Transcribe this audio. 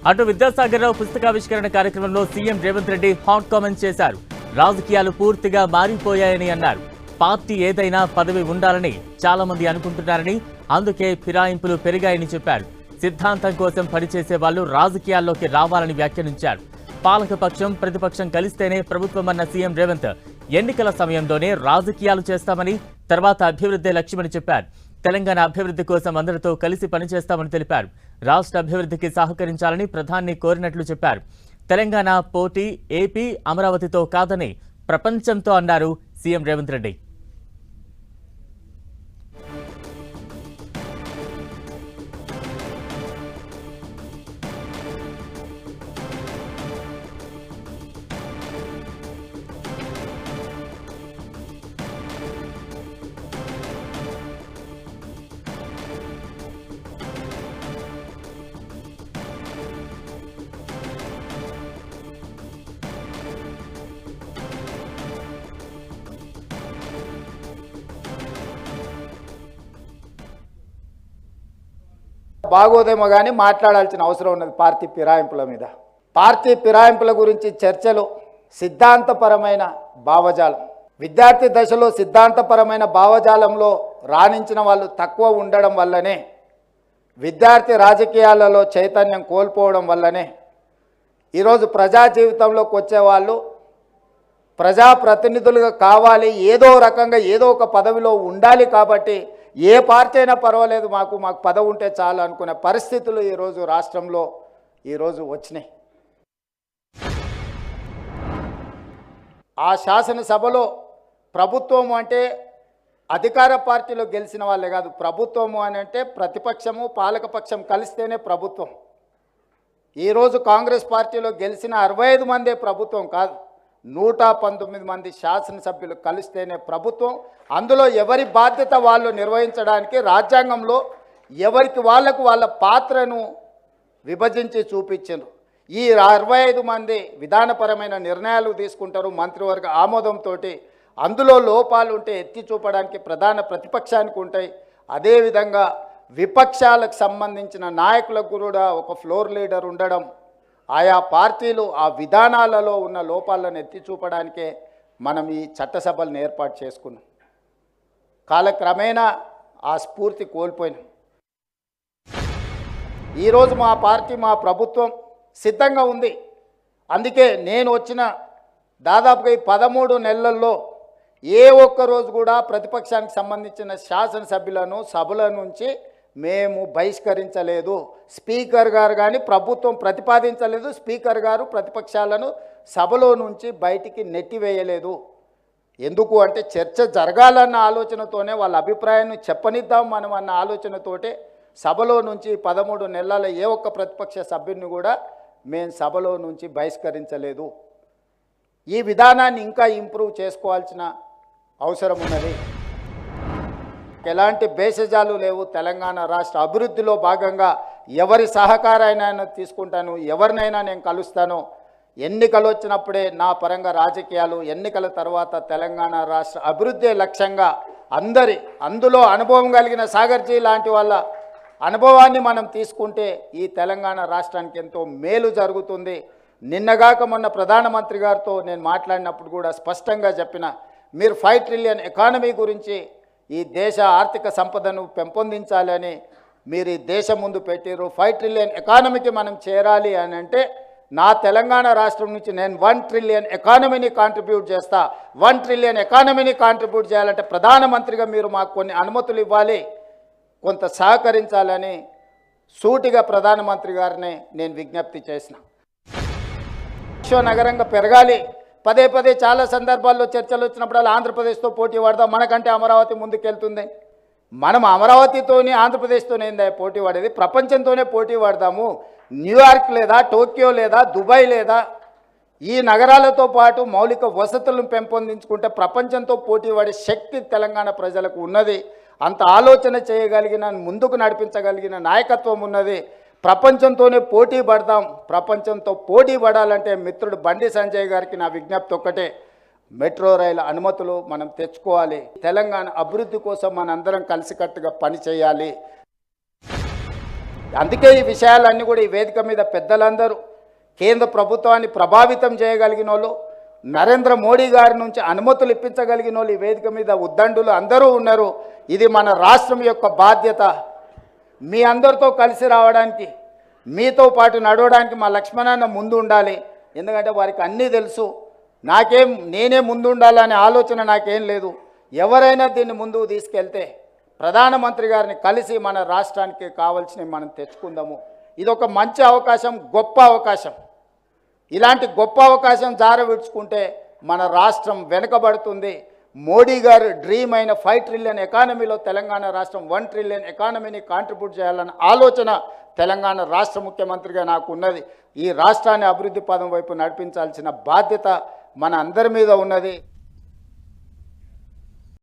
అటు విద్యాసాగర్రావు పుస్తకావిష్కరణ కార్యక్రమంలో CM Revanth Reddy hot comments చేశారు. రాజకీయాలు పూర్తిగా మారిపోయాయని అన్నారు. పార్టీ ఏదైనా పదవి ఉండాలని చాలా మంది అనుకుంటున్నారని, అందుకే ఫిరాయింపులు పెరిగాయని చెప్పారు. సిద్ధాంతం కోసం పనిచేసే వాళ్లు రాజకీయాల్లోకి రావాలని వ్యాఖ్యానించారు. పాలకపక్షం ప్రతిపక్షం కలిస్తేనే ప్రభుత్వమన్న సీఎం రేవంత్ ఎన్నికల సమయంలోనే రాజకీయాలు చేస్తామని, తర్వాత అభివృద్ధి లక్ష్యమని చెప్పారు. తెలంగాణ అభివృద్ధి కోసం అందరితో కలిసి పనిచేస్తామని తెలిపారు. రాష్ట్ర అభివృద్ధికి సహకరించాలని ప్రధాని కోరినట్లు చెప్పారు. తెలంగాణ పోటీ ఏపీ అమరావతితో కాదని ప్రపంచంతో అన్నారు సీఎం రేవంత్ రెడ్డి. బాగోదేమో కానీ మాట్లాడాల్సిన అవసరం ఉన్నది పార్టీ ఫిరాయింపుల మీద. పార్టీ ఫిరాయింపుల గురించి చర్చలు సిద్ధాంతపరమైన భావజాలం. విద్యార్థి దశలో సిద్ధాంతపరమైన భావజాలంలో రాణించిన వాళ్ళు తక్కువ ఉండడం వల్లనే, విద్యార్థి రాజకీయాలలో చైతన్యం కోల్పోవడం వల్లనే ఈరోజు ప్రజా జీవితంలోకి వచ్చేవాళ్ళు ప్రజాప్రతినిధులుగా కావాలి, ఏదో రకంగా ఏదో ఒక పదవిలో ఉండాలి. కాబట్టి ఏ పార్టీ అయినా పర్వాలేదు, మాకు పదవి ఉంటే చాలు అనుకునే పరిస్థితులు ఈరోజు రాష్ట్రంలో వచ్చినాయి. ఆ శాసనసభలో ప్రభుత్వం అంటే అధికార పార్టీలో గెలిచిన వాళ్ళే కాదు, ప్రభుత్వము అని అంటే ప్రతిపక్షము పాలకపక్షం కలిస్తేనే ప్రభుత్వం. ఈరోజు కాంగ్రెస్ పార్టీలో గెలిచిన 65 మందే ప్రభుత్వం కాదు, 119 మంది శాసనసభ్యులు కలిస్తేనే ప్రభుత్వం. అందులో ఎవరి బాధ్యత వాళ్ళు నిర్వహించడానికి రాజ్యాంగంలో ఎవరికి వాళ్ళ పాత్రను విభజించి చూపించారు. ఈ 65 మంది విధానపరమైన నిర్ణయాలు తీసుకుంటారు మంత్రివర్గ ఆమోదంతో. అందులో లోపాలు ఉంటే ఎత్తి చూపడానికి ప్రధాన ప్రతిపక్షానికి ఉంటాయి. అదేవిధంగా విపక్షాలకు సంబంధించిన నాయకులకు కూడా ఒక ఫ్లోర్ లీడర్ ఉండడం, ఆయా పార్టీలు ఆ విధానాలలో ఉన్న లోపాలను ఎత్తి చూపడానికే మనం ఈ చట్టసభలను ఏర్పాటు చేసుకున్నాం. కాలక్రమేణా ఆ స్ఫూర్తి కోల్పోయినాం. ఈరోజు మా పార్టీ మా ప్రభుత్వం సిద్ధంగా ఉంది. అందుకే నేను వచ్చిన దాదాపుగా ఈ 13 నెలల్లో ఏ ఒక్క రోజు కూడా ప్రతిపక్షానికి సంబంధించిన శాసనసభ్యులను సభల నుంచి మేము బహిష్కరించలేదు. స్పీకర్ గారు కానీ ప్రభుత్వం ప్రతిపాదించలేదు, స్పీకర్ గారు ప్రతిపక్షాలను సభలో నుంచి బయటికి నెట్టివేయలేదు. ఎందుకు అంటే చర్చ జరగాలన్న ఆలోచనతోనే, వాళ్ళ అభిప్రాయాన్ని చెప్పనిద్దాం మనం అన్న ఆలోచనతోటే సభలో నుంచి 13 నెలల ఏ ఒక్క ప్రతిపక్ష సభ్యుని కూడా మేము సభలో నుంచి బహిష్కరించలేదు. ఈ విధానాన్ని ఇంకా ఇంప్రూవ్ చేసుకోవాల్సిన అవసరం ఉన్నది. ఎలాంటి భేషజాలు లేవు. తెలంగాణ రాష్ట్ర అభివృద్ధిలో భాగంగా ఎవరి సహకారాన్ని తీసుకుంటాను, ఎవరినైనా నేను కలుస్తాను. ఎన్నికలు వచ్చినప్పుడే నా పరంగా రాజకీయాలు, ఎన్నికల తర్వాత తెలంగాణ రాష్ట్ర అభివృద్ధి లక్ష్యంగా అందులో అనుభవం కలిగిన సాగర్జీ లాంటి వాళ్ళ అనుభవాన్ని మనం తీసుకుంటే ఈ తెలంగాణ రాష్ట్రానికి ఎంతో మేలు జరుగుతుంది. నిన్నగాక మొన్న ప్రధానమంత్రి గారితో నేను మాట్లాడినప్పుడు కూడా స్పష్టంగా చెప్పిన, మీరు 5 ట్రిలియన్ ఎకానమీ గురించి ఈ దేశ ఆర్థిక సంపదను పెంపొందించాలని మీరు ఈ దేశం ముందు పెట్టారు. 5 ట్రిలియన్ ఎకానమీకి మనం చేరాలి అని అంటే నా తెలంగాణ రాష్ట్రం నుంచి నేను 1 ట్రిలియన్ ఎకానమీని కాంట్రిబ్యూట్ చేస్తా. 1 ట్రిలియన్ ఎకానమీని కాంట్రిబ్యూట్ చేయాలంటే ప్రధానమంత్రిగా మీరు మాకు కొన్ని అనుమతులు ఇవ్వాలి, కొంత సహకరించాలని సూటిగా ప్రధానమంత్రి గారిని నేను విజ్ఞప్తి చేసిన. విశ్వనగరంగా పెరగాలి. పదే చాలా సందర్భాల్లో చర్చలు వచ్చినప్పుడు ఆంధ్రప్రదేశ్తో పోటీ పడదాం, మనకంటే అమరావతి ముందుకెళ్తుంది. మనం అమరావతితోని ఆంధ్రప్రదేశ్తోనే పోటీ పడేది, ప్రపంచంతోనే పోటీ పడదాము. న్యూయార్క్ లేదా, టోక్యో లేదా, దుబాయ్ లేదా, ఈ నగరాలతో పాటు మౌలిక వసతులను పెంపొందించుకుంటే ప్రపంచంతో పోటీ పడే శక్తి తెలంగాణ ప్రజలకు ఉన్నది. అంత ఆలోచన చేయగలిగిన, ముందుకు నడిపించగలిగిన నాయకత్వం ఉన్నది. ప్రపంచంతోనే పోటీ పడదాం. ప్రపంచంతో పోటీ పడాలంటే మిత్రుడు బండి సంజయ్ గారికి నా విజ్ఞప్తి ఒక్కటే, మెట్రో రైలు అనుమతులు మనం తెచ్చుకోవాలి. తెలంగాణ అభివృద్ధి కోసం మనందరం కలిసికట్టుగా పనిచేయాలి. అందుకే ఈ విషయాలన్నీ కూడా ఈ వేదిక మీద పెద్దలందరూ కేంద్ర ప్రభుత్వాన్ని ప్రభావితం చేయగలిగిన వాళ్ళు, నరేంద్ర మోడీ గారి నుంచి అనుమతులు ఇప్పించగలిగిన వాళ్ళు ఈ వేదిక మీద ఉద్దండులు అందరూ ఉన్నారు. ఇది మన రాష్ట్రం యొక్క బాధ్యత. మీ అందరితో కలిసి రావడానికి, మీతో పాటు నడవడానికి మా లక్ష్మణన్న ముందు ఉండాలి. ఎందుకంటే వారికి అన్నీ తెలుసు. నేనే ముందు ఉండాలనే ఆలోచన నాకేం లేదు. ఎవరైనా దీన్ని ముందుకు తీసుకెళ్తే ప్రధానమంత్రి గారిని కలిసి మన రాష్ట్రానికి కావాల్సినవి మనం తెచ్చుకుందాము. ఇది ఒక మంచి అవకాశం, గొప్ప అవకాశం. ఇలాంటి గొప్ప అవకాశం జారవిడ్చుకుంటే మన రాష్ట్రం వెనుకబడుతుంది. మోడీ గారు డ్రీమ్ అయిన 5 ట్రిలియన్ ఎకానమీలో తెలంగాణ రాష్ట్రం 1 ట్రిలియన్ ఎకానమీని కాంట్రిబ్యూట్ చేయాలన్న ఆలోచన తెలంగాణ రాష్ట్ర ముఖ్యమంత్రిగా నాకు ఉన్నది. ఈ రాష్ట్రాన్ని అభివృద్ధి పదం వైపు నడిపించాల్సిన బాధ్యత మన అందరి మీద ఉన్నది.